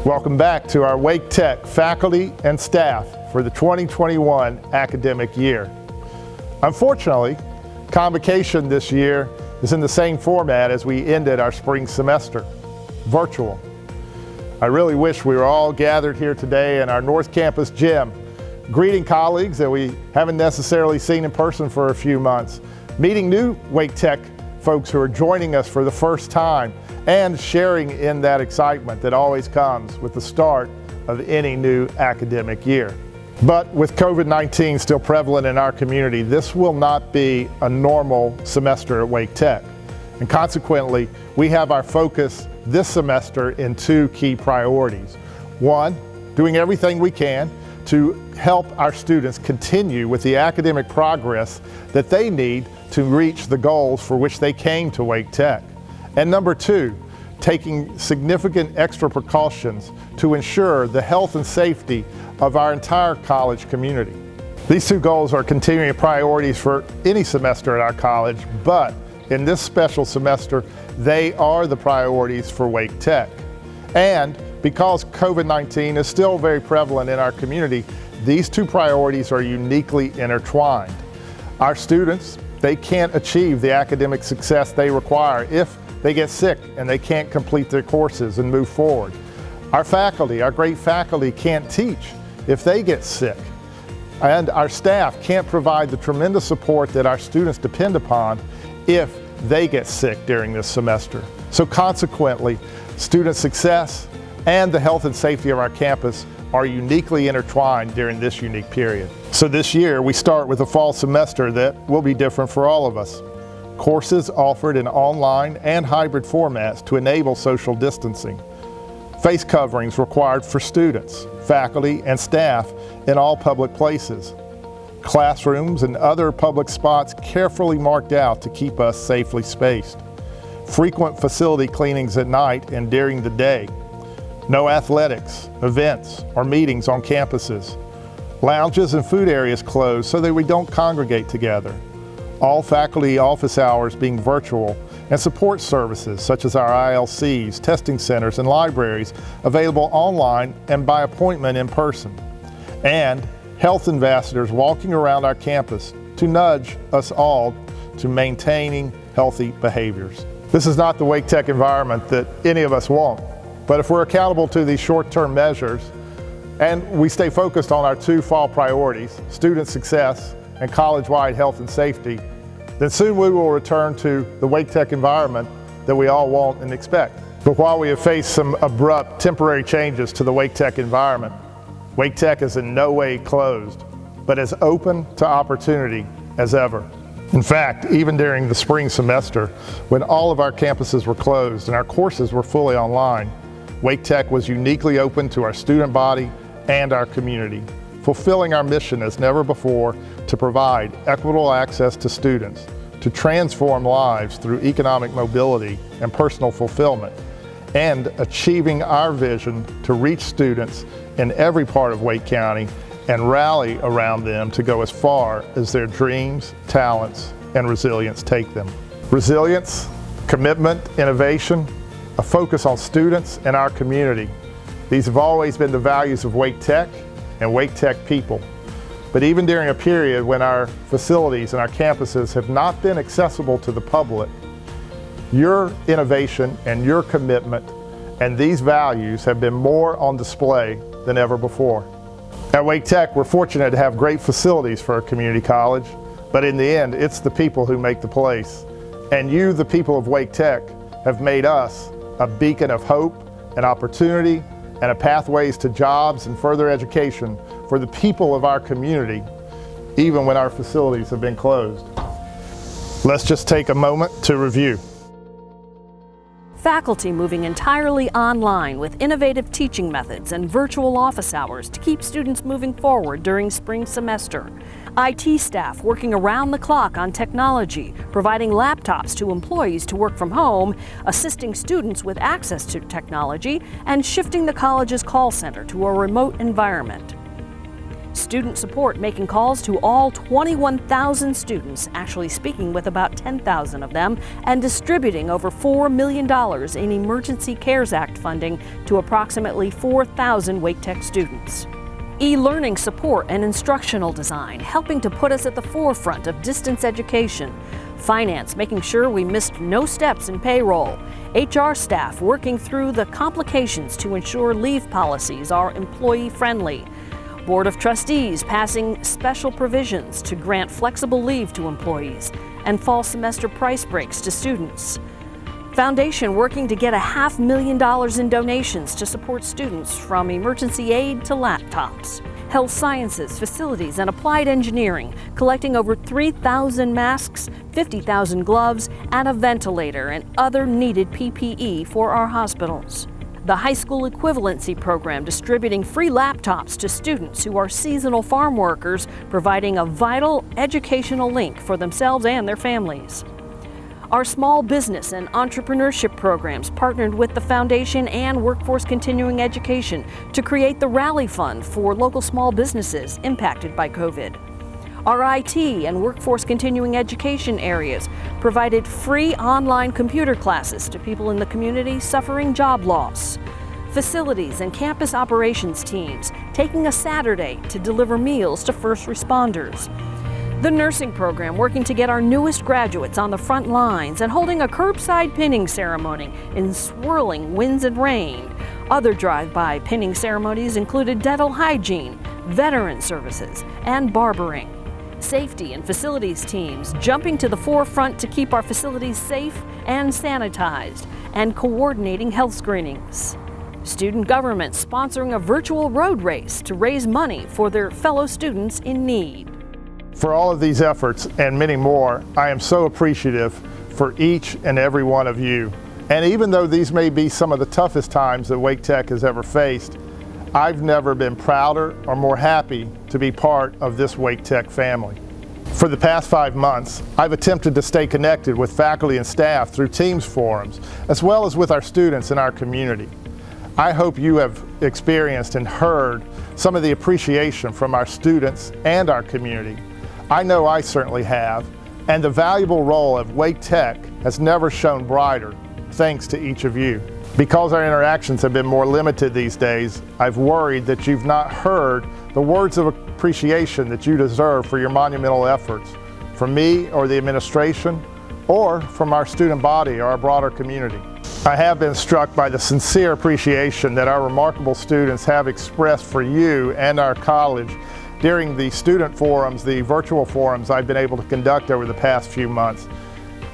Welcome back to our Wake Tech faculty and staff for the 2021 academic year. Unfortunately, Convocation this year is in the same format as we ended our spring semester, virtual. I really wish we were all gathered here today in our North Campus gym, greeting colleagues that we haven't necessarily seen in person for a few months, meeting new Wake Tech folks who are joining us for the first time, and sharing in that excitement that always comes with the start of any new academic year. But with COVID-19 still prevalent in our community, this will not be a normal semester at Wake Tech. And consequently, we have our focus this semester in two key priorities. One, doing everything we can to help our students continue with the academic progress that they need to reach the goals for which they came to Wake Tech. And number two, taking significant extra precautions to ensure the health and safety of our entire college community. These two goals are continuing priorities for any semester at our college, but in this special semester, they are the priorities for Wake Tech. And because COVID-19 is still very prevalent in our community, these two priorities are uniquely intertwined. Our students, they can't achieve the academic success they require if they get sick and they can't complete their courses and move forward. Our faculty, our great faculty, can't teach if they get sick. And our staff can't provide the tremendous support that our students depend upon if they get sick during this semester. So consequently, student success and the health and safety of our campus are uniquely intertwined during this unique period. So this year, we start with a fall semester that will be different for all of us. Courses offered in online and hybrid formats to enable social distancing. Face coverings required for students, faculty, and staff in all public places. Classrooms and other public spots carefully marked out to keep us safely spaced. Frequent facility cleanings at night and during the day. No athletics, events, or meetings on campuses. Lounges and food areas closed so that we don't congregate together. All faculty office hours being virtual, and support services such as our ILCs, testing centers, and libraries available online and by appointment in person. And health ambassadors walking around our campus to nudge us all to maintaining healthy behaviors. This is not the Wake Tech environment that any of us want, but if we're accountable to these short-term measures and we stay focused on our two fall priorities, student success and college-wide health and safety, then soon we will return to the Wake Tech environment that we all want and expect. But while we have faced some abrupt temporary changes to the Wake Tech environment, Wake Tech is in no way closed, but as open to opportunity as ever. In fact, even during the spring semester, when all of our campuses were closed and our courses were fully online, Wake Tech was uniquely open to our student body and our community, fulfilling our mission as never before to provide equitable access to students, to transform lives through economic mobility and personal fulfillment, and achieving our vision to reach students in every part of Wake County and rally around them to go as far as their dreams, talents, and resilience take them. Resilience, commitment, innovation, a focus on students and our community. These have always been the values of Wake Tech and Wake Tech people. But even during a period when our facilities and our campuses have not been accessible to the public, your innovation and your commitment and these values have been more on display than ever before. At Wake Tech, we're fortunate to have great facilities for a community college, but in the end, it's the people who make the place. And you, the people of Wake Tech, have made us a beacon of hope and opportunity and a pathways to jobs and further education for the people of our community, even when our facilities have been closed. Let's just take a moment to review. Faculty moving entirely online with innovative teaching methods and virtual office hours to keep students moving forward during spring semester. IT staff working around the clock on technology, providing laptops to employees to work from home, assisting students with access to technology, and shifting the college's call center to a remote environment. Student support making calls to all 21,000 students, actually speaking with about 10,000 of them, and distributing over $4 million in Emergency CARES Act funding to approximately 4,000 Wake Tech students. E-learning support and instructional design, helping to put us at the forefront of distance education. Finance, making sure we missed no steps in payroll. HR staff working through the complications to ensure leave policies are employee-friendly. Board of Trustees passing special provisions to grant flexible leave to employees and fall semester price breaks to students. Foundation working to get $500,000 in donations to support students from emergency aid to laptops. Health Sciences, Facilities, and Applied Engineering collecting over 3,000 masks, 50,000 gloves, and a ventilator and other needed PPE for our hospitals. The High School Equivalency Program distributing free laptops to students who are seasonal farm workers, providing a vital educational link for themselves and their families. Our small business and entrepreneurship programs partnered with the Foundation and Workforce Continuing Education to create the Rally Fund for local small businesses impacted by COVID. Our IT and Workforce Continuing Education areas provided free online computer classes to people in the community suffering job loss. Facilities and campus operations teams taking a Saturday to deliver meals to first responders. The nursing program working to get our newest graduates on the front lines and holding a curbside pinning ceremony in swirling winds and rain. Other drive-by pinning ceremonies included dental hygiene, veteran services, and barbering. Safety and facilities teams jumping to the forefront to keep our facilities safe and sanitized, and coordinating health screenings. Student government sponsoring a virtual road race to raise money for their fellow students in need. For all of these efforts and many more, I am so appreciative for each and every one of you. And even though these may be some of the toughest times that Wake Tech has ever faced, I've never been prouder or more happy to be part of this Wake Tech family. For the past 5 months, I've attempted to stay connected with faculty and staff through Teams forums, as well as with our students in our community. I hope you have experienced and heard some of the appreciation from our students and our community. I know I certainly have, and the valuable role of Wake Tech has never shone brighter, thanks to each of you. Because our interactions have been more limited these days, I've worried that you've not heard the words of appreciation that you deserve for your monumental efforts from me or the administration, or from our student body or our broader community. I have been struck by the sincere appreciation that our remarkable students have expressed for you and our college during the student forums, the virtual forums I've been able to conduct over the past few months.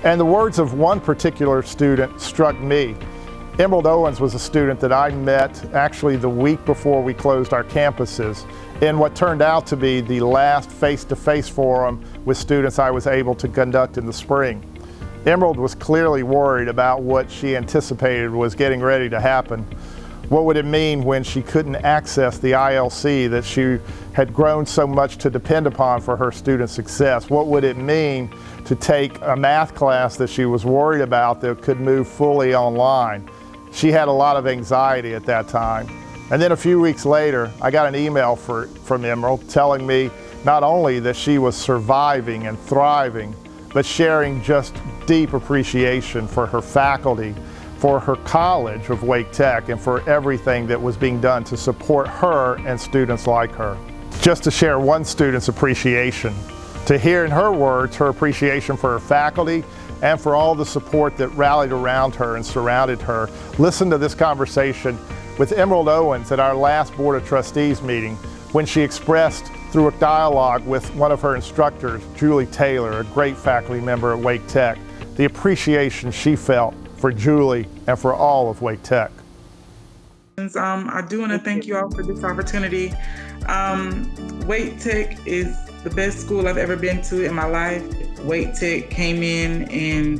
And the words of one particular student struck me. Emerald Owens was a student that I met actually the week before we closed our campuses in what turned out to be the last face-to-face forum with students I was able to conduct in the spring. Emerald was clearly worried about what she anticipated was getting ready to happen. What would it mean when she couldn't access the ILC that she had grown so much to depend upon for her student success? What would it mean to take a math class that she was worried about that could move fully online? She had a lot of anxiety at that time. And then a few weeks later, I got an email from Emerald telling me not only that she was surviving and thriving, but sharing just deep appreciation for her faculty, for her college of Wake Tech, and for everything that was being done to support her and students like her. Just to share one student's appreciation, to hear in her words her appreciation for her faculty and for all the support that rallied around her and surrounded her. Listen to this conversation with Emerald Owens at our last Board of Trustees meeting when she expressed through a dialogue with one of her instructors, Julie Taylor, a great faculty member at Wake Tech, the appreciation she felt for Julie and for all of Wake Tech. I do want to thank you all for this opportunity. Wake Tech is the best school I've ever been to in my life. Wake Tech came in and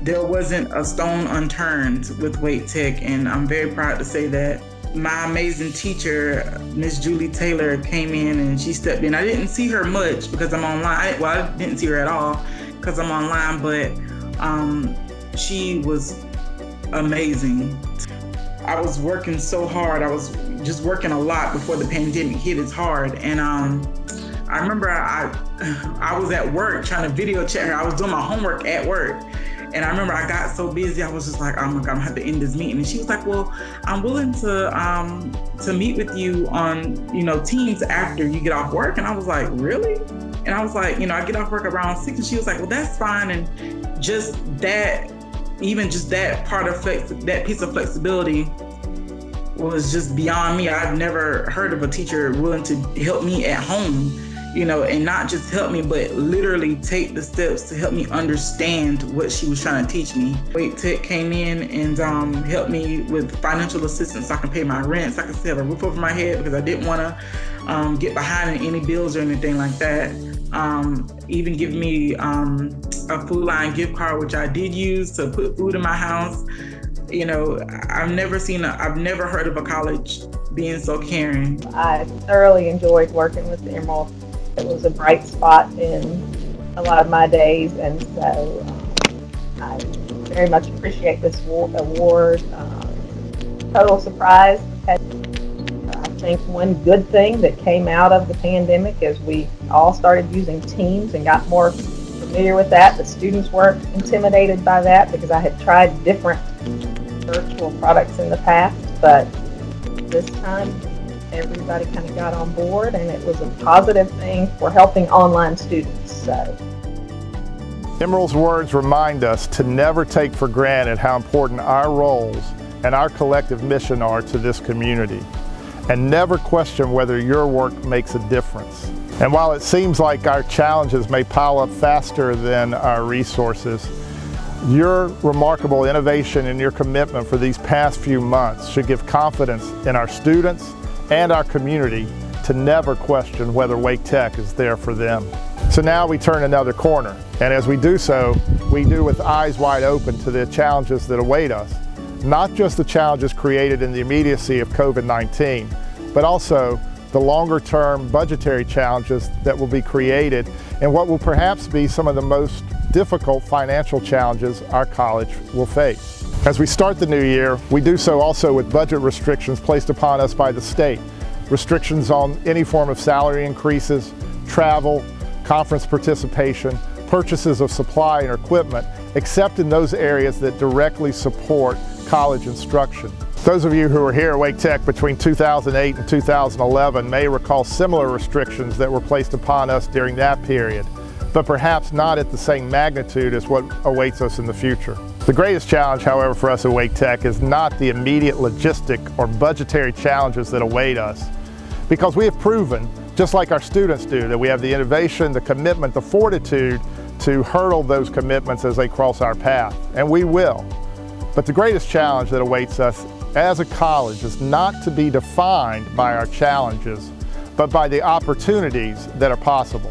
there wasn't a stone unturned with Wake Tech, and I'm very proud to say that. My amazing teacher, Miss Julie Taylor, came in and she stepped in. I didn't see her much because I'm online. Well, I didn't see her at all because I'm online, but she was amazing. I was working so hard. I was just working a lot before the pandemic hit as hard. And I remember I was at work trying to video chat her. I was doing my homework at work. And I remember I got so busy, I was just like, oh my God, I'm gonna have to end this meeting. And she was like, well, I'm willing to meet with you on, Teams after you get off work. And I was like, really? And I was like, I get off work around 6. And she was like, well, that's fine. And just that, even just that part of that piece of flexibility was just beyond me. I've never heard of a teacher willing to help me at home, and not just help me, but literally take the steps to help me understand what she was trying to teach me. Wake Tech came in and helped me with financial assistance so I can pay my rent, so I can still have a roof over my head, because I didn't want to get behind in any bills or anything like that. Even give me a Food Line gift card, which I did use to put food in my house. I've never heard of a college being so caring. I thoroughly enjoyed working with the Emerald. It was a bright spot in a lot of my days, and so I very much appreciate this award. Total surprise. I think one good thing that came out of the pandemic is we all started using Teams and got more familiar with that. The students weren't intimidated by that because I had tried different virtual products in the past, but this time everybody kind of got on board, and it was a positive thing for helping online students. So Emerald's words remind us to never take for granted how important our roles and our collective mission are to this community, and never question whether your work makes a difference. And while it seems like our challenges may pile up faster than our resources, your remarkable innovation and your commitment for these past few months should give confidence in our students and our community to never question whether Wake Tech is there for them. So now we turn another corner, and as we do so, we do with eyes wide open to the challenges that await us. Not just the challenges created in the immediacy of COVID-19, but also the longer-term budgetary challenges that will be created and what will perhaps be some of the most difficult financial challenges our college will face. As we start the new year, we do so also with budget restrictions placed upon us by the state. Restrictions on any form of salary increases, travel, conference participation, purchases of supply and equipment, except in those areas that directly support college instruction. Those of you who were here at Wake Tech between 2008 and 2011 may recall similar restrictions that were placed upon us during that period, but perhaps not at the same magnitude as what awaits us in the future. The greatest challenge, however, for us at Wake Tech is not the immediate logistic or budgetary challenges that await us, because we have proven, just like our students do, that we have the innovation, the commitment, the fortitude to hurdle those commitments as they cross our path, and we will. But the greatest challenge that awaits us as a college is not to be defined by our challenges, but by the opportunities that are possible.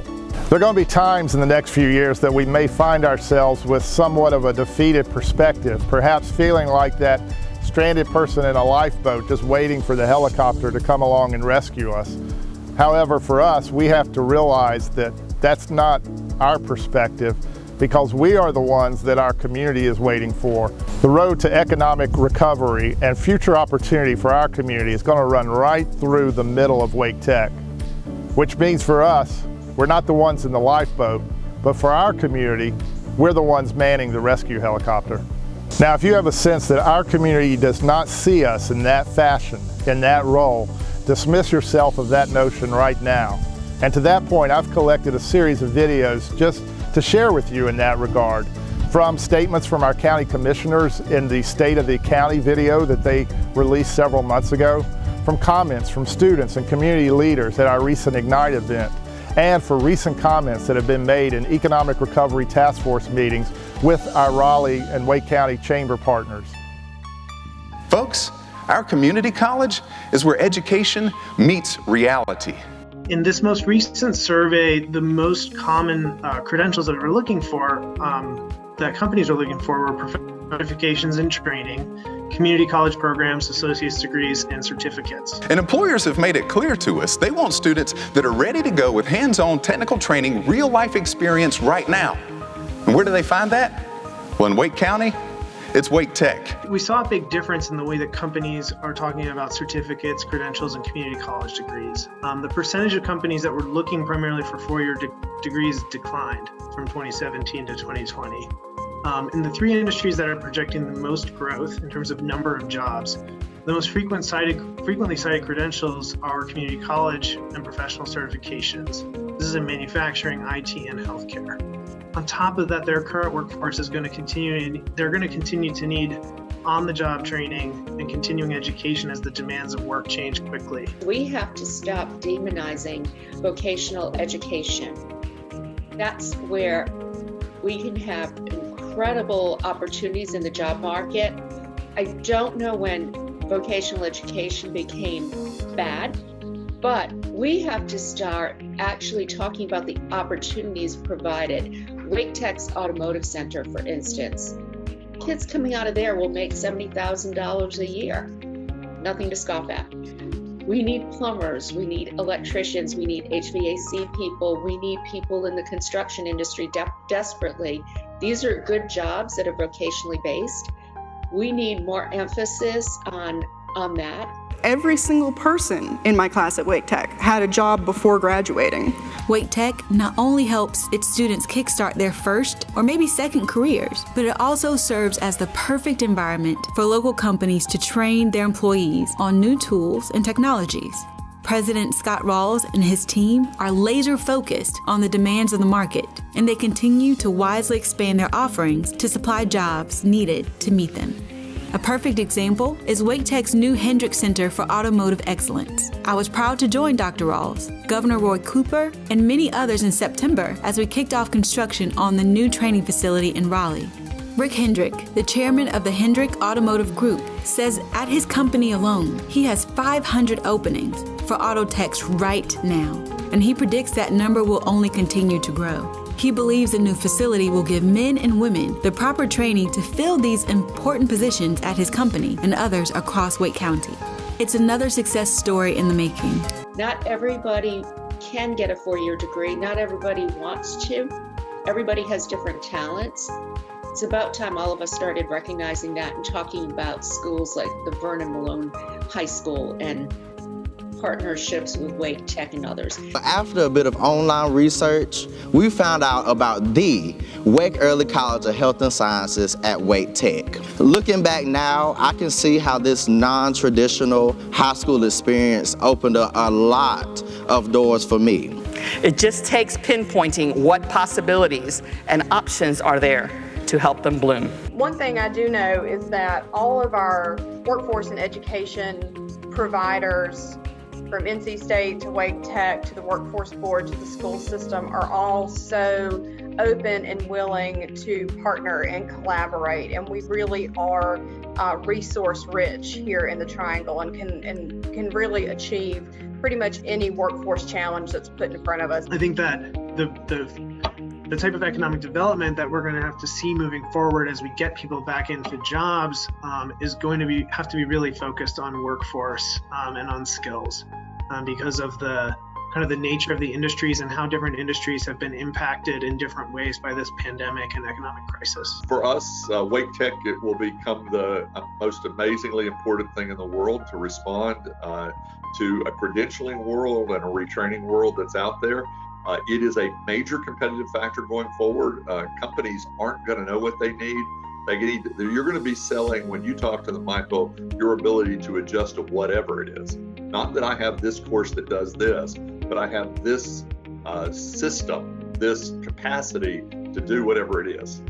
There are going to be times in the next few years that we may find ourselves with somewhat of a defeated perspective, perhaps feeling like that stranded person in a lifeboat just waiting for the helicopter to come along and rescue us. However, for us, we have to realize that that's not our perspective, because we are the ones that our community is waiting for. The road to economic recovery and future opportunity for our community is going to run right through the middle of Wake Tech, which means for us, we're not the ones in the lifeboat, but for our community, we're the ones manning the rescue helicopter. Now, if you have a sense that our community does not see us in that fashion, in that role, dismiss yourself of that notion right now. And to that point, I've collected a series of videos just to share with you in that regard, from statements from our county commissioners in the State of the County video that they released several months ago, from comments from students and community leaders at our recent Ignite event, and for recent comments that have been made in Economic Recovery Task Force meetings with our Raleigh and Wake County Chamber partners. Folks, our community college is where education meets reality. In this most recent survey, the most common credentials that we're looking for, that companies are looking for, were professional certifications in training, community college programs, associate's degrees, and certificates. And employers have made it clear to us they want students that are ready to go with hands-on technical training, real-life experience right now. And where do they find that? Well, in Wake County, It's Wake Tech. We saw a big difference in the way that companies are talking about certificates, credentials, and community college degrees. The percentage of companies that were looking primarily for four-year degrees declined from 2017 to 2020. In the three industries that are projecting the most growth in terms of number of jobs, the most frequently cited credentials are community college and professional certifications. This is in manufacturing, IT, and healthcare. On top of that, their current workforce is going to continue to need on-the-job training and continuing education as the demands of work change quickly. We have to stop demonizing vocational education. That's where we can have incredible opportunities in the job market. I don't know when vocational education became bad, but we have to start actually talking about the opportunities provided. Wake Tech's Automotive Center, for instance. Kids coming out of there will make $70,000 a year. Nothing to scoff at. We need plumbers, we need electricians, we need HVAC people, we need people in the construction industry desperately. These are good jobs that are vocationally based. We need more emphasis on that. Every single person in my class at Wake Tech had a job before graduating. Wake Tech not only helps its students kickstart their first or maybe second careers, but it also serves as the perfect environment for local companies to train their employees on new tools and technologies. President Scott Rawls and his team are laser focused on the demands of the market, and they continue to wisely expand their offerings to supply jobs needed to meet them. A perfect example is Wake Tech's new Hendrick Center for Automotive Excellence. I was proud to join Dr. Rawls, Governor Roy Cooper, and many others in September as we kicked off construction on the new training facility in Raleigh. Rick Hendrick, the chairman of the Hendrick Automotive Group, says at his company alone, he has 500 openings for auto techs right now, and he predicts that number will only continue to grow. He believes the new facility will give men and women the proper training to fill these important positions at his company and others across Wake County. It's another success story in the making. Not everybody can get a four-year degree. Not everybody wants to. Everybody has different talents. It's about time all of us started recognizing that and talking about schools like the Vernon Malone High School and partnerships with Wake Tech and others. After a bit of online research, we found out about the Wake Early College of Health and Sciences at Wake Tech. Looking back now, I can see how this non-traditional high school experience opened up a lot of doors for me. It just takes pinpointing what possibilities and options are there to help them bloom. One thing I do know is that all of our workforce and education providers, from NC State to Wake Tech to the Workforce Board to the school system, are all so open and willing to partner and collaborate. And we really are resource rich here in the Triangle and can really achieve pretty much any workforce challenge that's put in front of us. I think that the type of economic development that we're going to have to see moving forward as we get people back into jobs is going to have to be really focused on workforce and on skills because of the kind of the nature of the industries and how different industries have been impacted in different ways by this pandemic and economic crisis. For us, Wake Tech, it will become the most amazingly important thing in the world to respond to a credentialing world and a retraining world that's out there. It is a major competitive factor going forward. Companies aren't going to know what they need. You're going to be selling, when you talk to them, Michael, your ability to adjust to whatever it is. Not that I have this course that does this, but I have this system, this capacity to do whatever it is.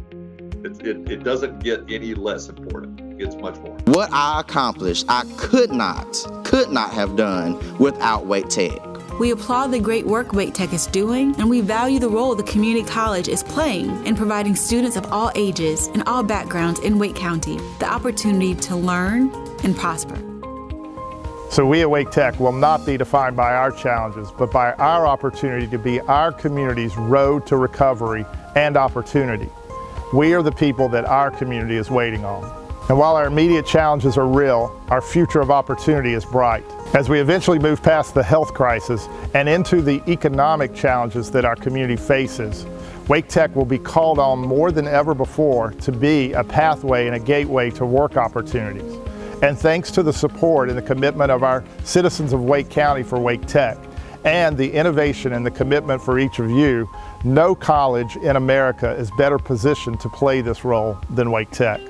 It doesn't get any less important. It gets much more. What I accomplished, I could not have done without Wake Tech. We applaud the great work Wake Tech is doing, and we value the role the community college is playing in providing students of all ages and all backgrounds in Wake County the opportunity to learn and prosper. So we at Wake Tech will not be defined by our challenges, but by our opportunity to be our community's road to recovery and opportunity. We are the people that our community is waiting on. And while our immediate challenges are real, our future of opportunity is bright. As we eventually move past the health crisis and into the economic challenges that our community faces, Wake Tech will be called on more than ever before to be a pathway and a gateway to work opportunities. And thanks to the support and the commitment of our citizens of Wake County for Wake Tech, and the innovation and the commitment for each of you, no college in America is better positioned to play this role than Wake Tech.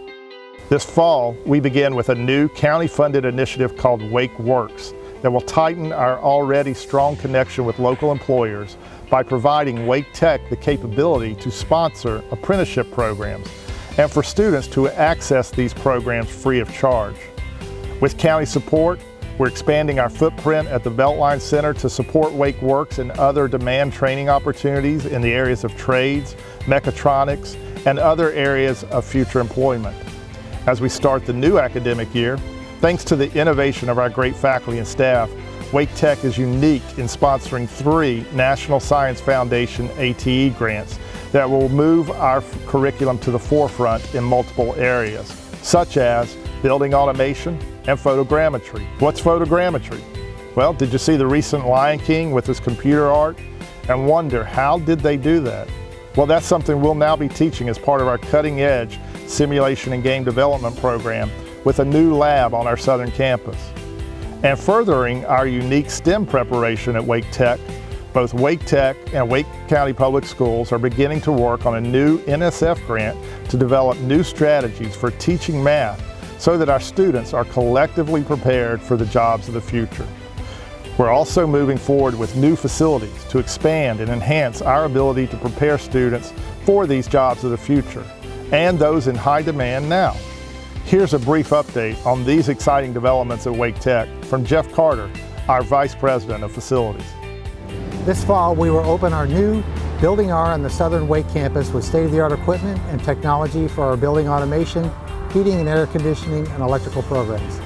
This fall, we begin with a new county-funded initiative called Wake Works that will tighten our already strong connection with local employers by providing Wake Tech the capability to sponsor apprenticeship programs and for students to access these programs free of charge. With county support, we're expanding our footprint at the Beltline Center to support Wake Works and other demand training opportunities in the areas of trades, mechatronics, and other areas of future employment. As we start the new academic year, thanks to the innovation of our great faculty and staff, Wake Tech is unique in sponsoring 3 National Science Foundation ATE grants that will move our curriculum to the forefront in multiple areas, such as building automation and photogrammetry. What's photogrammetry? Well, did you see the recent Lion King with his computer art and wonder how did they do that? Well, that's something we'll now be teaching as part of our cutting-edge simulation and game development program with a new lab on our southern campus. And furthering our unique STEM preparation at Wake Tech, both Wake Tech and Wake County Public Schools are beginning to work on a new NSF grant to develop new strategies for teaching math so that our students are collectively prepared for the jobs of the future. We're also moving forward with new facilities to expand and enhance our ability to prepare students for these jobs of the future and those in high demand now. Here's a brief update on these exciting developments at Wake Tech from Jeff Carter, our Vice President of Facilities. This fall, we will open our new Building R on the Southern Wake campus with state-of-the-art equipment and technology for our building automation, heating and air conditioning, and electrical programs.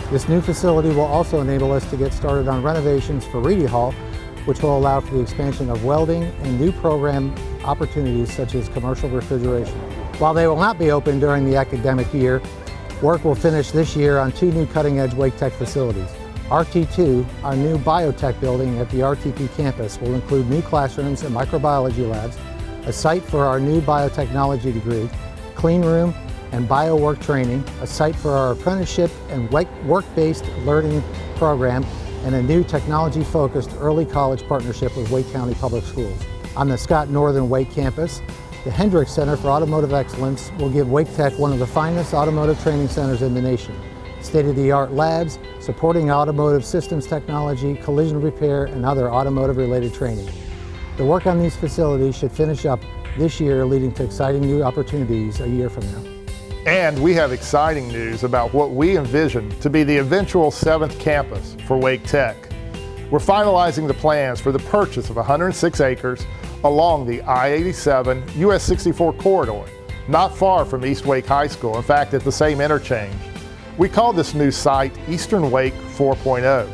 This new facility will also enable us to get started on renovations for Reedy Hall, which will allow for the expansion of welding and new program opportunities such as commercial refrigeration. While they will not be open during the academic year, work will finish this year on 2 new cutting-edge Wake Tech facilities. RT2, our new biotech building at the RTP campus, will include new classrooms and microbiology labs, a site for our new biotechnology degree, clean room and biowork training, a site for our apprenticeship and work-based learning program, and a new technology-focused early college partnership with Wake County Public Schools. On the Scott Northern Wake campus, the Hendricks Center for Automotive Excellence will give Wake Tech one of the finest automotive training centers in the nation. State-of-the-art labs supporting automotive systems technology, collision repair, and other automotive-related training. The work on these facilities should finish up this year, leading to exciting new opportunities a year from now. And we have exciting news about what we envision to be the eventual 7th campus for Wake Tech. We're finalizing the plans for the purchase of 106 acres along the I-87 US 64 corridor, not far from East Wake High School, in fact at the same interchange. We call this new site Eastern Wake 4.0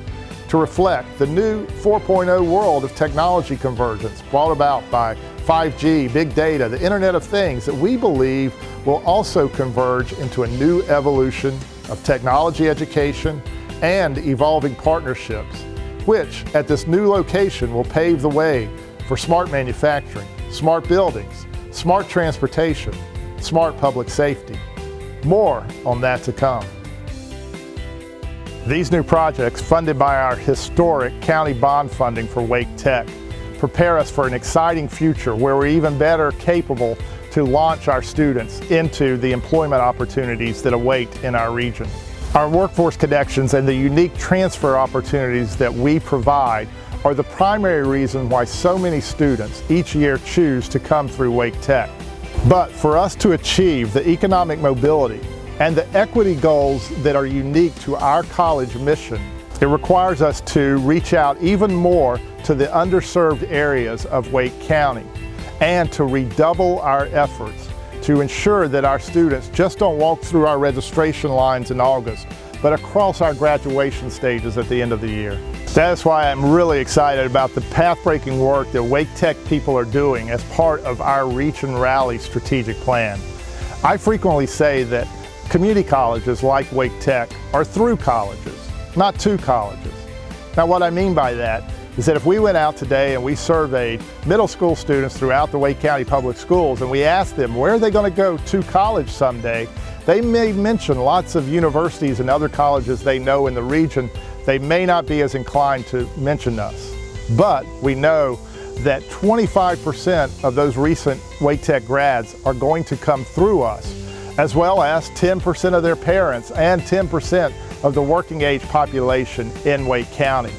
to reflect the new 4.0 world of technology convergence brought about by 5G, big data, the Internet of Things that we believe will also converge into a new evolution of technology education and evolving partnerships, which at this new location will pave the way for smart manufacturing, smart buildings, smart transportation, smart public safety. More on that to come. These new projects, funded by our historic county bond funding for Wake Tech, prepare us for an exciting future where we're even better capable to launch our students into the employment opportunities that await in our region. Our workforce connections and the unique transfer opportunities that we provide are the primary reason why so many students each year choose to come through Wake Tech. But for us to achieve the economic mobility and the equity goals that are unique to our college mission, it requires us to reach out even more to the underserved areas of Wake County and to redouble our efforts to ensure that our students just don't walk through our registration lines in August, but across our graduation stages at the end of the year. That's why I'm really excited about the path-breaking work that Wake Tech people are doing as part of our Reach and Rally strategic plan. I frequently say that community colleges like Wake Tech are through colleges, not to colleges. Now what I mean by that is that if we went out today and we surveyed middle school students throughout the Wake County Public Schools and we asked them where are they going to go to college someday, they may mention lots of universities and other colleges they know in the region. They may not be as inclined to mention us, but we know that 25% of those recent Wake Tech grads are going to come through us, as well as 10% of their parents and 10% of the working age population in Wake County.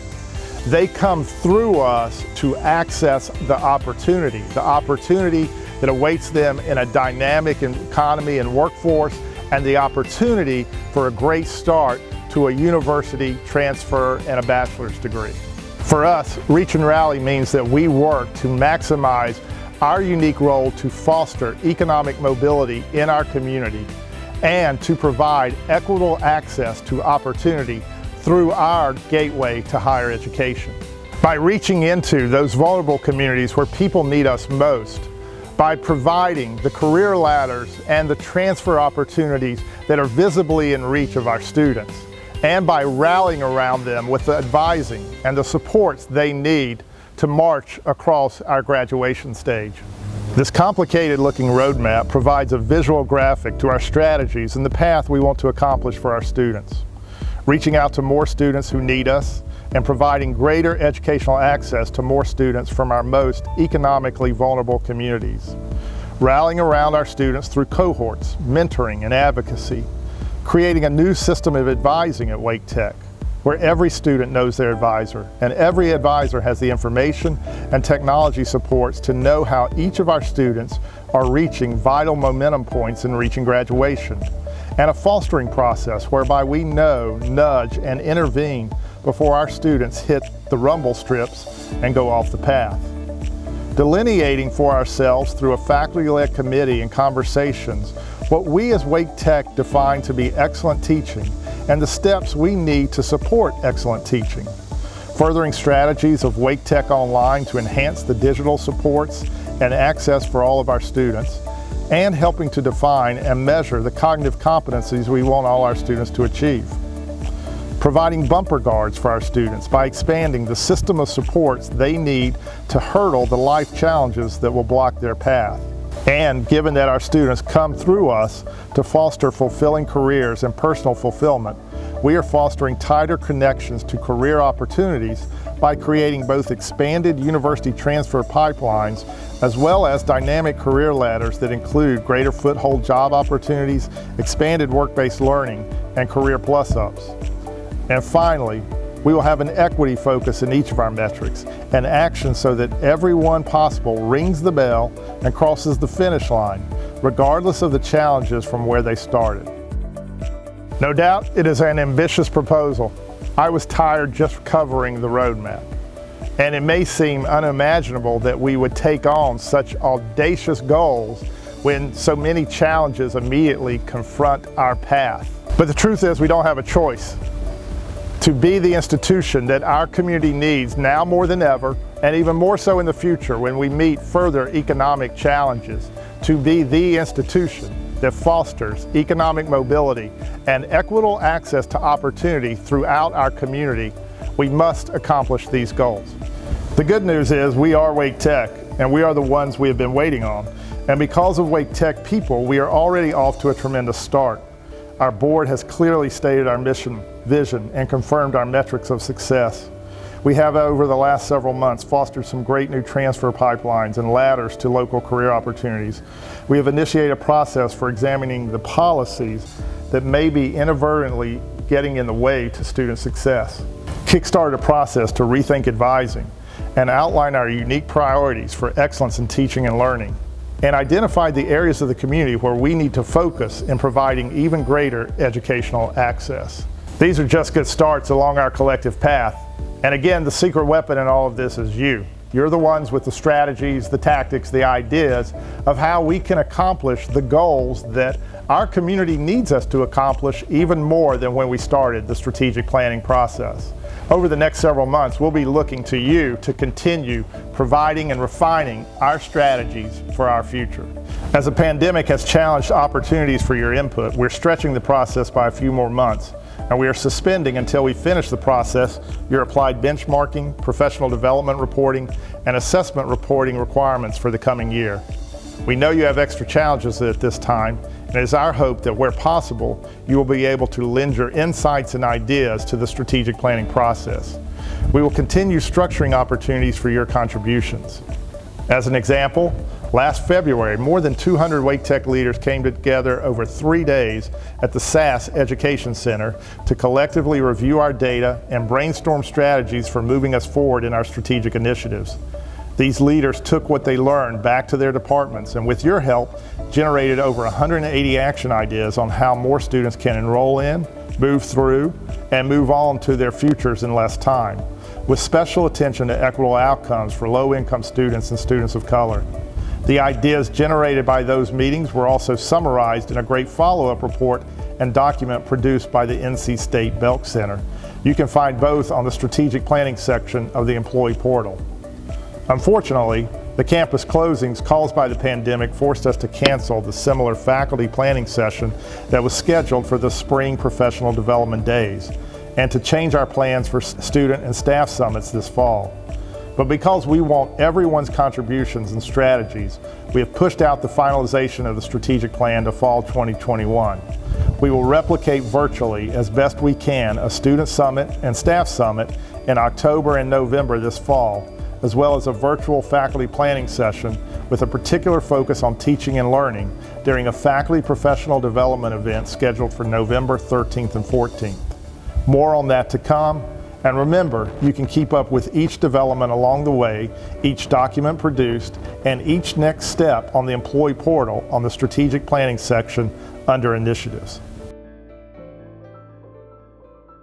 They come through us to access the opportunity that awaits them in a dynamic economy and workforce, and the opportunity for a great start to a university transfer and a bachelor's degree. For us, Reach and Rally means that we work to maximize our unique role to foster economic mobility in our community and to provide equitable access to opportunity through our gateway to higher education. By reaching into those vulnerable communities where people need us most, by providing the career ladders and the transfer opportunities that are visibly in reach of our students, and by rallying around them with the advising and the supports they need to march across our graduation stage. This complicated looking roadmap provides a visual graphic to our strategies and the path we want to accomplish for our students. Reaching out to more students who need us and providing greater educational access to more students from our most economically vulnerable communities. Rallying around our students through cohorts, mentoring, and advocacy. Creating a new system of advising at Wake Tech, where every student knows their advisor, and every advisor has the information and technology supports to know how each of our students are reaching vital momentum points in reaching graduation, and a fostering process whereby we know, nudge, and intervene before our students hit the rumble strips and go off the path. Delineating for ourselves through a faculty-led committee and conversations what we as Wake Tech define to be excellent teaching and the steps we need to support excellent teaching. Furthering strategies of Wake Tech Online to enhance the digital supports and access for all of our students, and helping to define and measure the cognitive competencies we want all our students to achieve. Providing bumper guards for our students by expanding the system of supports they need to hurdle the life challenges that will block their path. And given that our students come through us to foster fulfilling careers and personal fulfillment, we are fostering tighter connections to career opportunities by creating both expanded university transfer pipelines as well as dynamic career ladders that include greater foothold job opportunities, expanded work-based learning, and career plus-ups. And finally, we will have an equity focus in each of our metrics and action so that everyone possible rings the bell and crosses the finish line, regardless of the challenges from where they started. No doubt it is an ambitious proposal. I was tired just covering the roadmap. And it may seem unimaginable that we would take on such audacious goals when so many challenges immediately confront our path. But the truth is we don't have a choice. To be the institution that our community needs now more than ever, and even more so in the future when we meet further economic challenges, to be the institution that fosters economic mobility and equitable access to opportunity throughout our community, we must accomplish these goals. The good news is we are Wake Tech, and we are the ones we have been waiting on. And because of Wake Tech people, we are already off to a tremendous start. Our board has clearly stated our mission, vision, and confirmed our metrics of success. We have, over the last several months, fostered some great new transfer pipelines and ladders to local career opportunities. We have initiated a process for examining the policies that may be inadvertently getting in the way to student success. Kickstarted a process to rethink advising and outline our unique priorities for excellence in teaching and learning, and identified the areas of the community where we need to focus in providing even greater educational access. These are just good starts along our collective path. And again, the secret weapon in all of this is you. You're the ones with the strategies, the tactics, the ideas of how we can accomplish the goals that our community needs us to accomplish even more than when we started the strategic planning process. Over the next several months, we'll be looking to you to continue providing and refining our strategies for our future. As the pandemic has challenged opportunities for your input, we're stretching the process by a few more months. and we are suspending until we finish the process your applied benchmarking, professional development reporting, and assessment reporting requirements for the coming year. We know you have extra challenges at this time, and it is our hope that where possible, you will be able to lend your insights and ideas to the strategic planning process. We will continue structuring opportunities for your contributions. As an example, last February, more than 200 Wake Tech leaders came together over 3 days at the SAS Education Center to collectively review our data and brainstorm strategies for moving us forward in our strategic initiatives. These leaders took what they learned back to their departments and with your help, generated over 180 action ideas on how more students can enroll in, move through, and move on to their futures in less time, with special attention to equitable outcomes for low-income students and students of color. The ideas generated by those meetings were also summarized in a great follow-up report and document produced by the NC State Belk Center. You can find both on the strategic planning section of the employee portal. Unfortunately, the campus closings caused by the pandemic forced us to cancel the similar faculty planning session that was scheduled for the spring professional development days, and to change our plans for student and staff summits this fall. But because we want everyone's contributions and strategies, we have pushed out the finalization of the strategic plan to fall 2021. We will replicate virtually as best we can a student summit and staff summit in October and November this fall, as well as a virtual faculty planning session with a particular focus on teaching and learning during a faculty professional development event scheduled for November 13th and 14th. More on that to come, and remember, you can keep up with each development along the way, each document produced, and each next step on the employee portal on the strategic planning section under initiatives.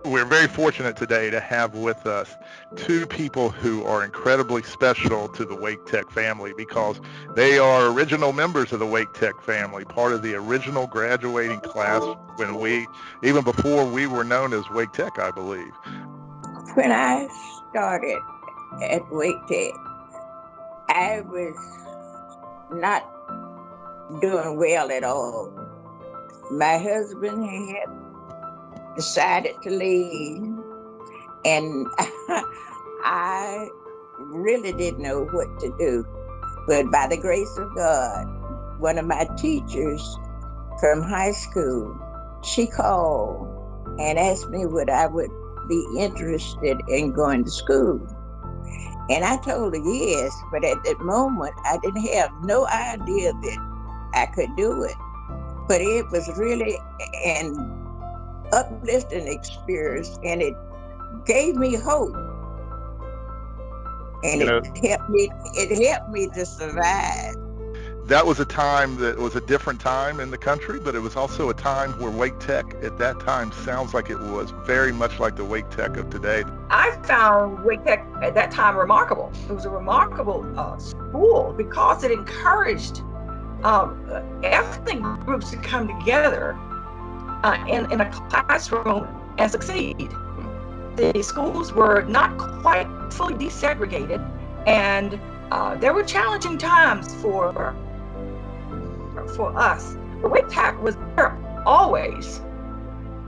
We're very fortunate today to have with us two people who are incredibly special to the Wake Tech family because they are original members of the Wake Tech family, part of the original graduating class even before we were known as Wake Tech, I believe. When I started at Wake Tech, I was not doing well at all. My husband had decided to leave, and I really didn't know what to do. But by the grace of God, one of my teachers from high school, she called and asked me would I would be interested in going to school. And I told her yes, but at that moment, I didn't have no idea that I could do it. But it was really an uplifting experience, and it gave me hope, and it helped me to survive. That was a time that was a different time in the country, but it was also a time where Wake Tech at that time sounds like it was very much like the Wake Tech of today. I found Wake Tech at that time remarkable. It was a remarkable school because it encouraged ethnic groups to come together in a classroom and succeed. The schools were not quite fully desegregated, and there were challenging times for us. But Wake Tech was there always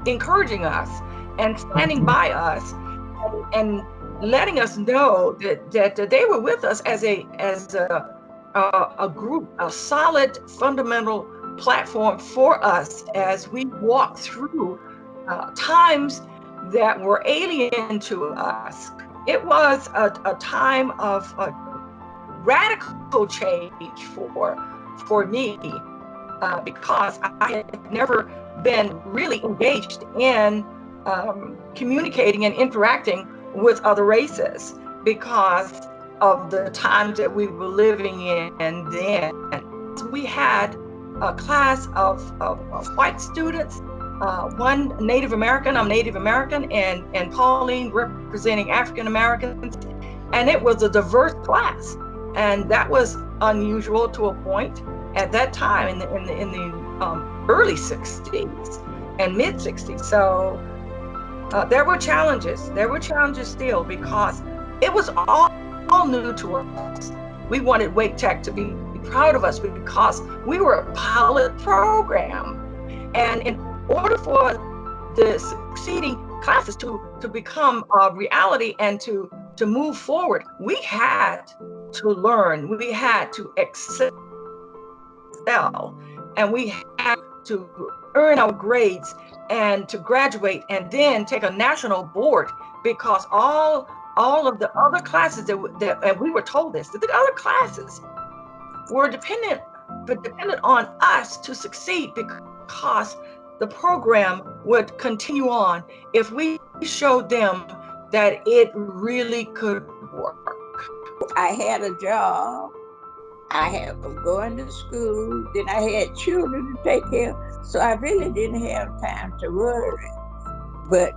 encouraging us and standing by us and letting us know that they were with us as a group, a solid fundamental platform for us as we walk through times that were alien to us. It was a time of radical change for me because I had never been really engaged in communicating and interacting with other races because of the times that we were living in then. We had a class of white students, one Native American, I'm Native American, and Pauline representing African Americans, and it was a diverse class, and that was unusual to a point at that time in the early 60s and mid 60s. So there were challenges still because it was all new to us. We wanted Wake Tech to be proud of us because we were a pilot program, and in order for the succeeding classes to become a reality and to move forward, we had to learn, we had to excel, and we had to earn our grades and to graduate and then take a national board, because all of the other classes that and we were told this, that the other classes were dependent on us to succeed, because the program would continue on if we showed them that it really could work. I had a job. I was going to school. Then I had children to take care of. So I really didn't have time to worry. But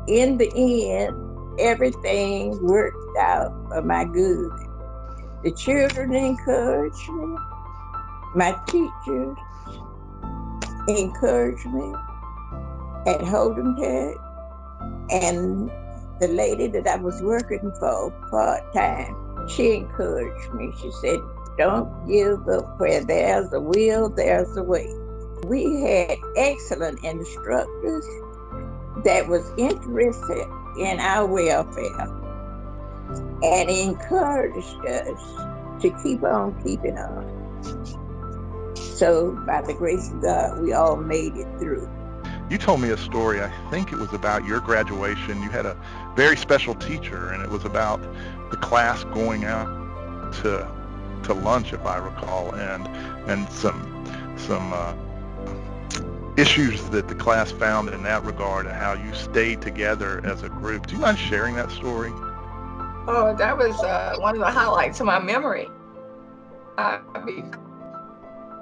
in the end, everything worked out for my good. The children encouraged me. My teachers encouraged me at Holden Tech. And the lady that I was working for part-time, she encouraged me. She said, don't give up. Where there's a will, there's a way. We had excellent instructors that was interested in our welfare and encouraged us to keep on keeping on. So by the grace of God, we all made it through. You told me a story, I think it was about your graduation. You had a very special teacher, and it was about the class going out to lunch, if I recall, and some issues that the class found in that regard, and how you stayed together as a group. Do you mind sharing that story? Oh, that was one of the highlights of my memory,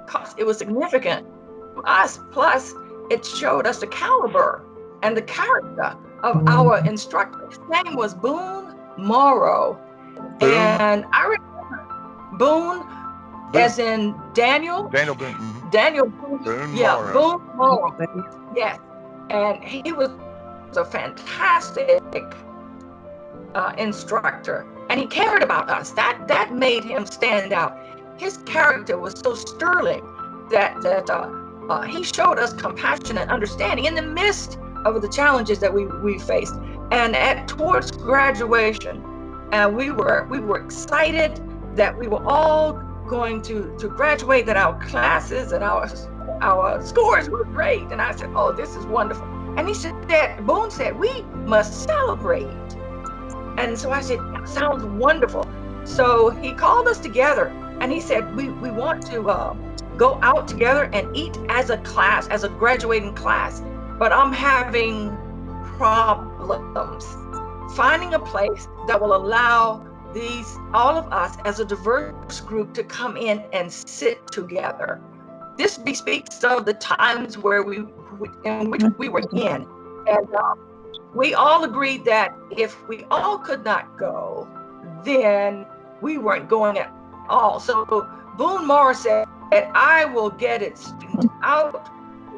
because it was significant to us. Plus, it showed us the caliber and the character of our instructor. His name was Boone Morrow. And I remember Boone, as in Daniel. Daniel Boone. Mm-hmm. Daniel Boone. Boone yeah, Morrow. Boone Morrow. Yes. And he was a fantastic instructor, and he cared about us. That made him stand out. His character was so sterling that he showed us compassion and understanding in the midst of the challenges that we faced. And towards graduation, we were excited that we were all going to graduate, that our classes and our scores were great. And I said, oh, this is wonderful. And he said, Boone said, we must celebrate. And so I said, that sounds wonderful. So he called us together and he said, we want to go out together and eat as a class, as a graduating class. But I'm having problems finding a place that will allow all of us as a diverse group to come in and sit together. This speaks of the times where in which we were in. And we all agreed that if we all could not go, then we weren't going at all. So Boone Morrow said, I will get it out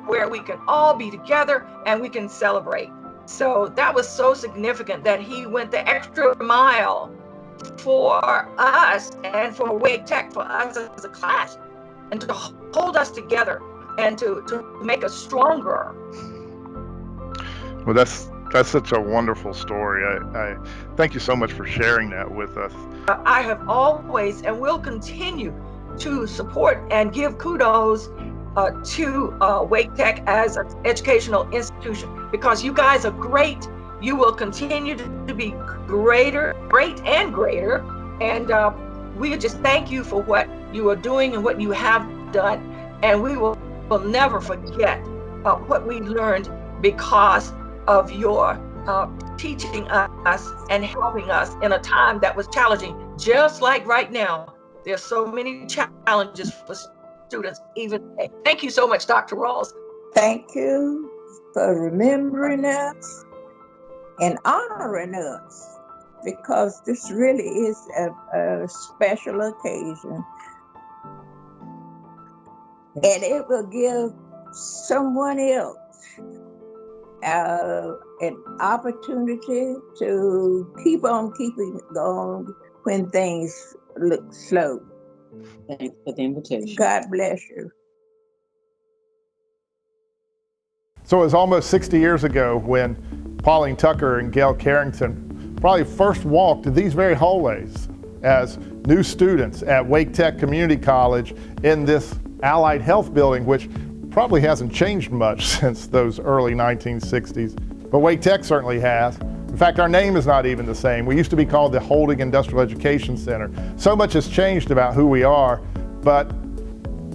where we can all be together and we can celebrate. So that was so significant that he went the extra mile for us and for Wake Tech, for us as a class, and to hold us together and to make us stronger. Well, that's such a wonderful story. I thank you so much for sharing that with us. I have always and will continue to support and give kudos to Wake Tech as an educational institution, because you guys are great. You will continue to be great and greater. And we just thank you for what you are doing and what you have done. And we will never forget what we learned because of your teaching us and helping us in a time that was challenging. Just like right now, there's so many challenges for students even today. Thank you so much, Dr. Rawls. Thank you for remembering us and honoring us, because this really is a special occasion. And it will give someone else an opportunity to keep on keeping going when things look slow. Thanks for the invitation. God bless you. So it was almost 60 years ago when Pauline Tucker and Gail Carrington probably first walked these very hallways as new students at Wake Tech Community College in this allied health building, which probably hasn't changed much since those early 1960s, but Wake Tech certainly has. In fact, our name is not even the same. We used to be called the Holding Industrial Education Center. So much has changed about who we are, but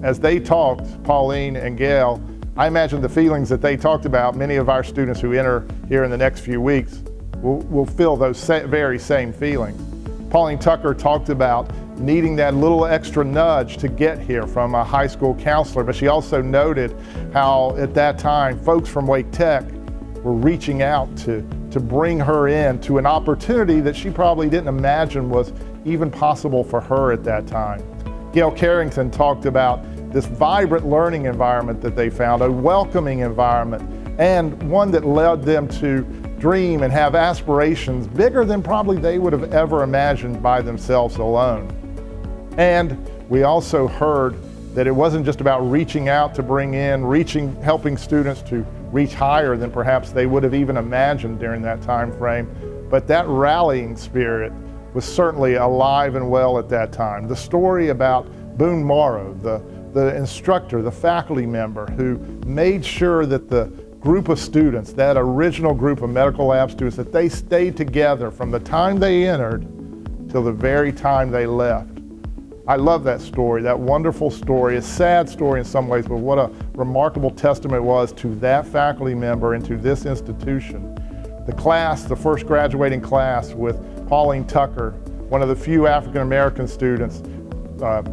as they talked, Pauline and Gail, I imagine the feelings that they talked about, many of our students who enter here in the next few weeks will feel those very same feelings. Pauline Tucker talked about needing that little extra nudge to get here from a high school counselor, but she also noted how at that time folks from Wake Tech were reaching out to bring her in to an opportunity that she probably didn't imagine was even possible for her at that time. Gail Carrington talked about this vibrant learning environment that they found, a welcoming environment, and one that led them to dream and have aspirations bigger than probably they would have ever imagined by themselves alone. And we also heard that it wasn't just about reaching out to bring in, helping students to reach higher than perhaps they would have even imagined during that time frame, but that rallying spirit was certainly alive and well at that time. The story about Boone Morrow, the instructor, the faculty member who made sure that the group of students, that original group of medical lab students, that they stayed together from the time they entered till the very time they left. I love that story, that wonderful story, a sad story in some ways, but what a remarkable testament it was to that faculty member and to this institution. The class, the first graduating class with Pauline Tucker, one of the few African American students,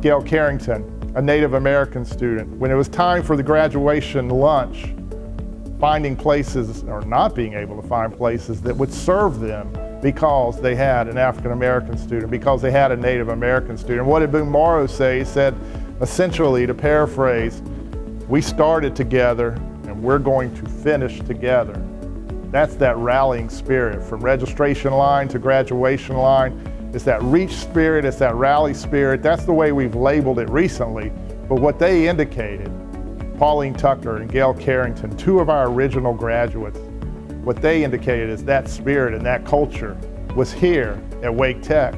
Gail Carrington, a Native American student. When it was time for the graduation lunch, finding places or not being able to find places that would serve them because they had an African American student, because they had a Native American student. What did Boone Morrow say? He said, essentially, to paraphrase, we started together and we're going to finish together. That's that rallying spirit from registration line to graduation line. It's that reach spirit, it's that rally spirit. That's the way we've labeled it recently. But what they indicated, Pauline Tucker and Gail Carrington, two of our original graduates, what they indicated is that spirit and that culture was here at Wake Tech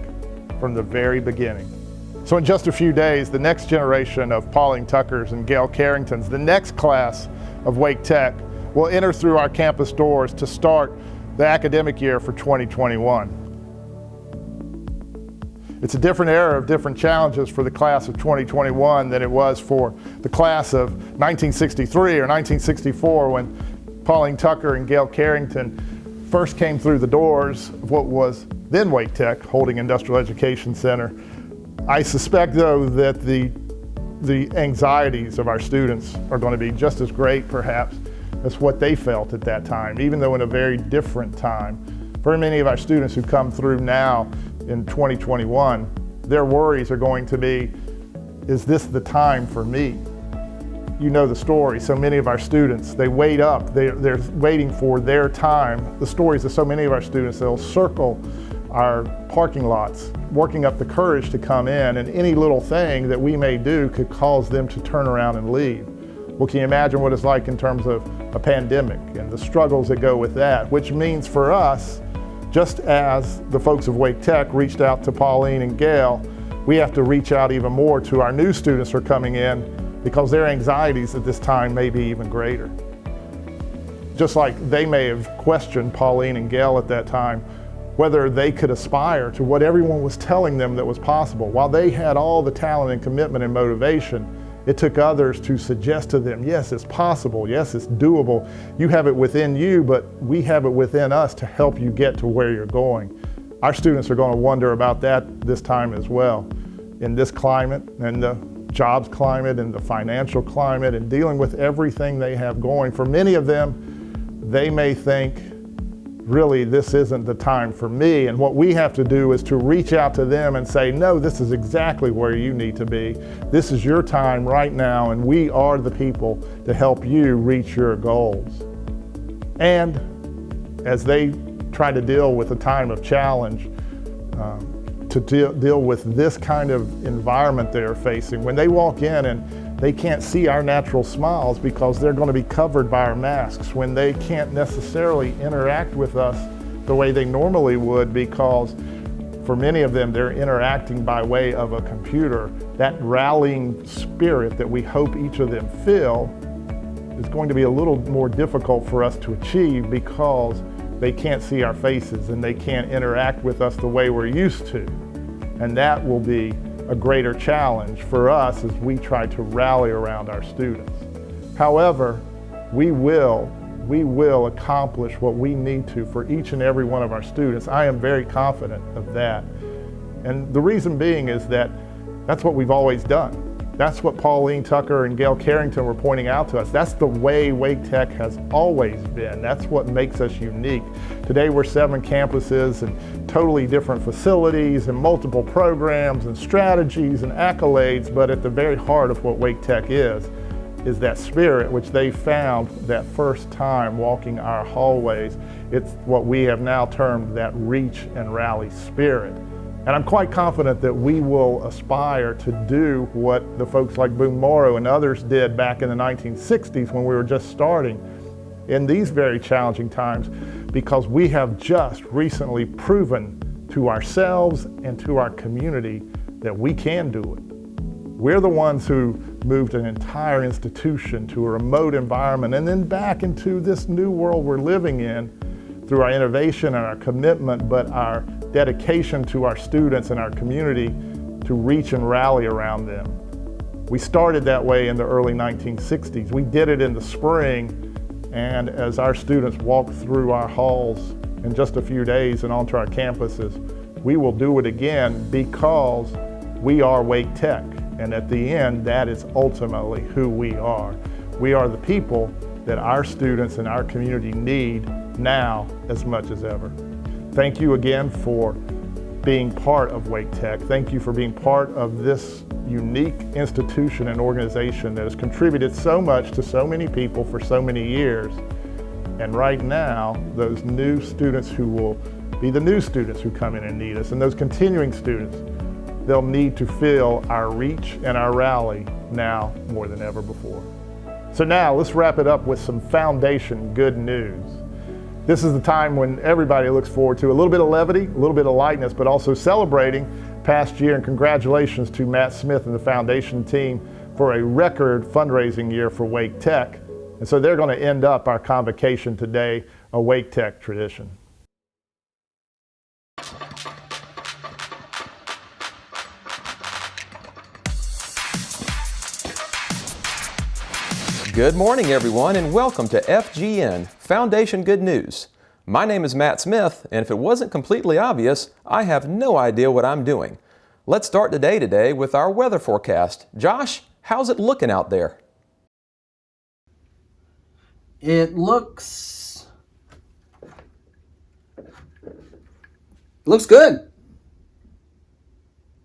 from the very beginning. So in just a few days, the next generation of Pauline Tuckers and Gail Carringtons, the next class of Wake Tech, will enter through our campus doors to start the academic year for 2021. It's a different era of different challenges for the class of 2021 than it was for the class of 1963 or 1964 when Pauline Tucker and Gail Carrington first came through the doors of what was then Wake Tech, Holding Industrial Education Center. I suspect, though, that the anxieties of our students are going to be just as great, perhaps, as what they felt at that time, even though in a very different time. For many of our students who come through now in 2021, their worries are going to be, is this the time for me? You know the story. So many of our students, they wait up, they're waiting for their time. The stories of so many of our students, they'll circle our parking lots, working up the courage to come in, and any little thing that we may do could cause them to turn around and leave. Well, can you imagine what it's like in terms of a pandemic and the struggles that go with that, which means for us, just as the folks of Wake Tech reached out to Pauline and Gail, we have to reach out even more to our new students who are coming in because their anxieties at this time may be even greater. Just like they may have questioned Pauline and Gail at that time, whether they could aspire to what everyone was telling them that was possible. While they had all the talent and commitment and motivation, it took others to suggest to them, yes, it's possible, yes, it's doable. You have it within you, but we have it within us to help you get to where you're going. Our students are going to wonder about that this time as well. In this climate, and the jobs climate, and the financial climate, and dealing with everything they have going, for many of them, they may think, really, this isn't the time for me. And what we have to do is to reach out to them and say, no, this is exactly where you need to be. This is your time right now, and we are the people to help you reach your goals. And as they try to deal with a time of challenge, to deal with this kind of environment they're facing, when they walk in and they can't see our natural smiles because they're going to be covered by our masks, when they can't necessarily interact with us the way they normally would, because for many of them, they're interacting by way of a computer. That rallying spirit that we hope each of them feel is going to be a little more difficult for us to achieve because they can't see our faces and they can't interact with us the way we're used to. And that will be a greater challenge for us as we try to rally around our students. However, we will accomplish what we need to for each and every one of our students. I am very confident of that. And the reason being is that that's what we've always done. That's what Pauline Tucker and Gail Carrington were pointing out to us. That's the way Wake Tech has always been. That's what makes us unique. Today we're 7 campuses and totally different facilities and multiple programs and strategies and accolades, but at the very heart of what Wake Tech is that spirit which they found that first time walking our hallways. It's what we have now termed that reach and rally spirit. And I'm quite confident that we will aspire to do what the folks like Boone Morrow and others did back in the 1960s when we were just starting in these very challenging times, because we have just recently proven to ourselves and to our community that we can do it. We're the ones who moved an entire institution to a remote environment and then back into this new world we're living in through our innovation and our commitment, but our dedication to our students and our community to reach and rally around them. We started that way in the early 1960s. We did it in the spring, and as our students walk through our halls in just a few days and onto our campuses, we will do it again because we are Wake Tech. And at the end, that is ultimately who we are. We are the people that our students and our community need now as much as ever. Thank you again for being part of Wake Tech. Thank you for being part of this unique institution and organization that has contributed so much to so many people for so many years. And right now, those new students who will be the new students who come in and need us, and those continuing students, they'll need to feel our reach and our rally now more than ever before. So now let's wrap it up with some foundation good news. This is the time when everybody looks forward to a little bit of levity, a little bit of lightness, but also celebrating past year. And congratulations to Matt Smith and the foundation team for a record fundraising year for Wake Tech. And so they're going to end up our convocation today, a Wake Tech tradition. Good morning, everyone, and welcome to FGN, Foundation Good News. My name is Matt Smith, and if it wasn't completely obvious, I have no idea what I'm doing. Let's start the day today with our weather forecast. Josh, how's it looking out there? It looks good.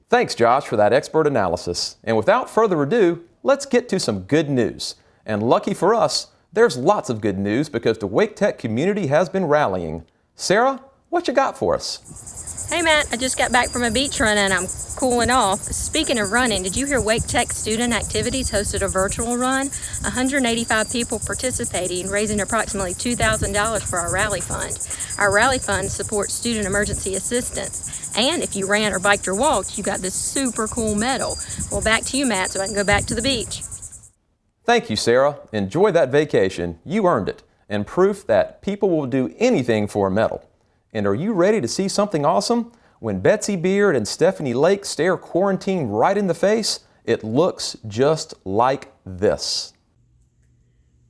Thanks, Josh, for that expert analysis. And without further ado, let's get to some good news. And lucky for us, there's lots of good news because the Wake Tech community has been rallying. Sarah, what you got for us? Hey Matt, I just got back from a beach run and I'm cooling off. Speaking of running, did you hear Wake Tech Student Activities hosted a virtual run? 185 people participating, raising approximately $2,000 for our rally fund. Our rally fund supports student emergency assistance. And if you ran or biked or walked, you got this super cool medal. Well, back to you, Matt, so I can go back to the beach. Thank you, Sarah. Enjoy that vacation. You earned it. And proof that people will do anything for a medal. And are you ready to see something awesome? When Betsy Beard and Stephanie Lake stare quarantine right in the face, it looks just like this.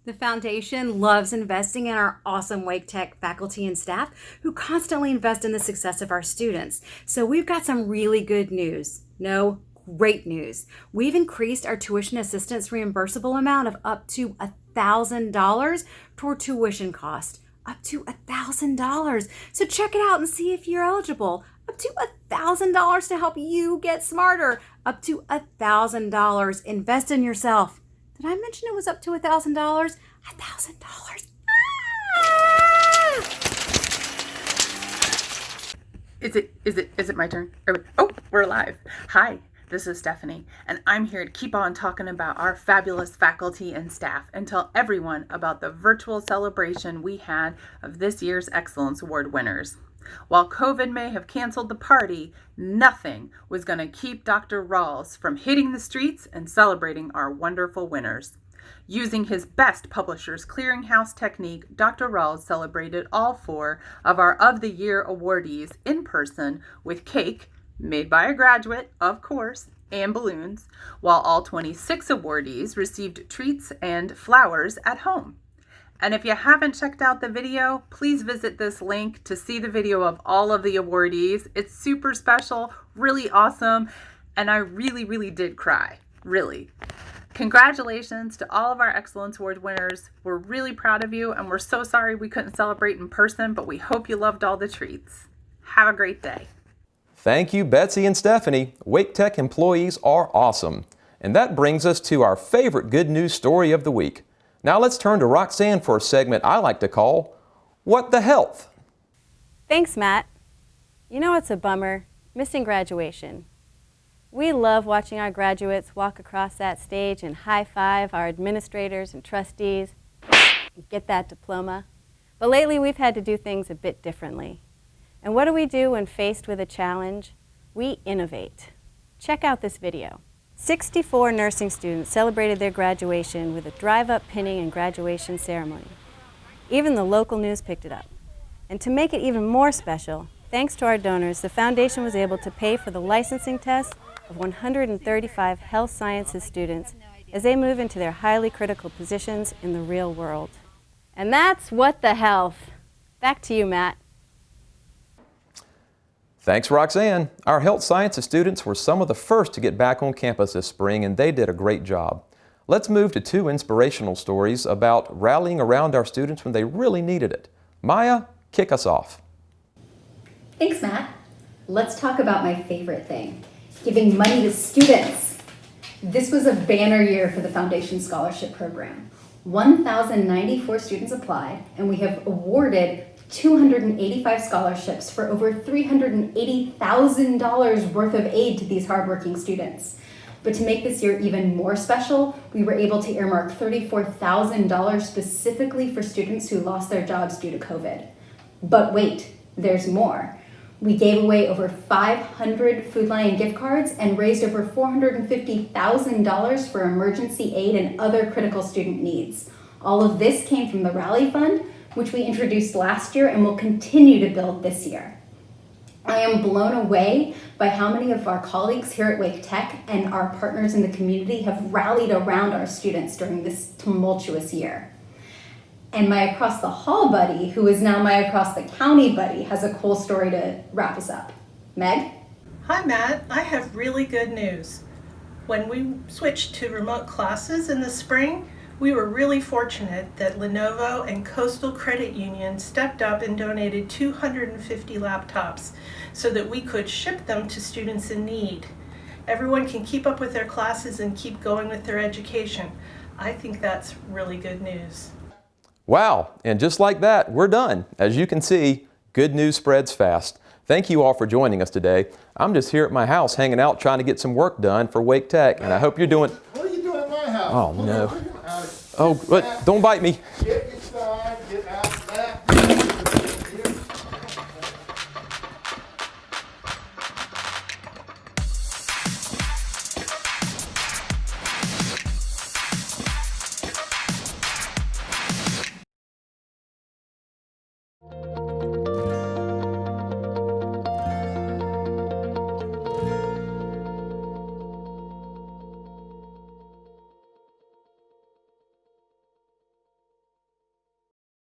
The foundation loves investing in our awesome Wake Tech faculty and staff who constantly invest in the success of our students. So we've got some really good news. No, great news. We've increased our tuition assistance reimbursable amount of up to $1,000 toward tuition cost. Up to $1,000. So check it out and see if you're eligible. Up to $1,000 to help you get smarter. Up to $1,000. Invest in yourself. Did I mention it was up to $1,000? $1,000. Is it my turn? Oh, we're live. Hi, this is Stephanie, and I'm here to keep on talking about our fabulous faculty and staff and tell everyone about the virtual celebration we had of this year's Excellence Award winners. While COVID may have canceled the party, nothing was going to keep Dr. Rawls from hitting the streets and celebrating our wonderful winners. Using his best Publishers Clearinghouse technique, Dr. Rawls celebrated all 4 of our Of the Year awardees in person with cake, made by a graduate, of course, and balloons, while all 26 awardees received treats and flowers at home. And if you haven't checked out the video, please visit this link to see the video of all of the awardees. It's super special, really awesome, and I really did cry, really. Congratulations to all of our Excellence Award winners. We're really proud of you, and we're so sorry we couldn't celebrate in person, but we hope you loved all the treats. Have a great day. Thank you, Betsy and Stephanie. Wake Tech employees are awesome. And that brings us to our favorite good news story of the week. Now let's turn to Roxanne for a segment I like to call, What the Health? Thanks, Matt. You know what's a bummer? Missing graduation. We love watching our graduates walk across that stage and high-five our administrators and trustees and get that diploma. But lately we've had to do things a bit differently. And what do we do when faced with a challenge? We innovate. Check out this video. 64 nursing students celebrated their graduation with a drive-up pinning and graduation ceremony. Even the local news picked it up. And to make it even more special, thanks to our donors, the foundation was able to pay for the licensing test of 135 health sciences students as they move into their highly critical positions in the real world. And that's What the Health. Back to you, Matt. Thanks, Roxanne. Our health sciences students were some of the first to get back on campus this spring, and they did a great job. Let's move to 2 inspirational stories about rallying around our students when they really needed it. Maya, kick us off. Thanks, Matt. Let's talk about my favorite thing, giving money to students. This was a banner year for the Foundation Scholarship Program. 1,094 students applied, and we have awarded 285 scholarships for over $380,000 worth of aid to these hardworking students. But to make this year even more special, we were able to earmark $34,000 specifically for students who lost their jobs due to COVID. But wait, there's more. We gave away over 500 Food Lion gift cards and raised over $450,000 for emergency aid and other critical student needs. All of this came from the Rally Fund, which we introduced last year and will continue to build this year. I am blown away by how many of our colleagues here at Wake Tech and our partners in the community have rallied around our students during this tumultuous year. And my across the hall buddy, who is now my across the county buddy, has a cool story to wrap us up. Meg? Hi, Matt. I have really good news. When we switched to remote classes in the spring, we were really fortunate that Lenovo and Coastal Credit Union stepped up and donated 250 laptops so that we could ship them to students in need. Everyone can keep up with their classes and keep going with their education. I think that's really good news. Wow, and just like that, we're done. As you can see, good news spreads fast. Thank you all for joining us today. I'm just here at my house hanging out trying to get some work done for Wake Tech, and I hope you're doing... What are you doing at my house? Oh, no. Oh, don't bite me.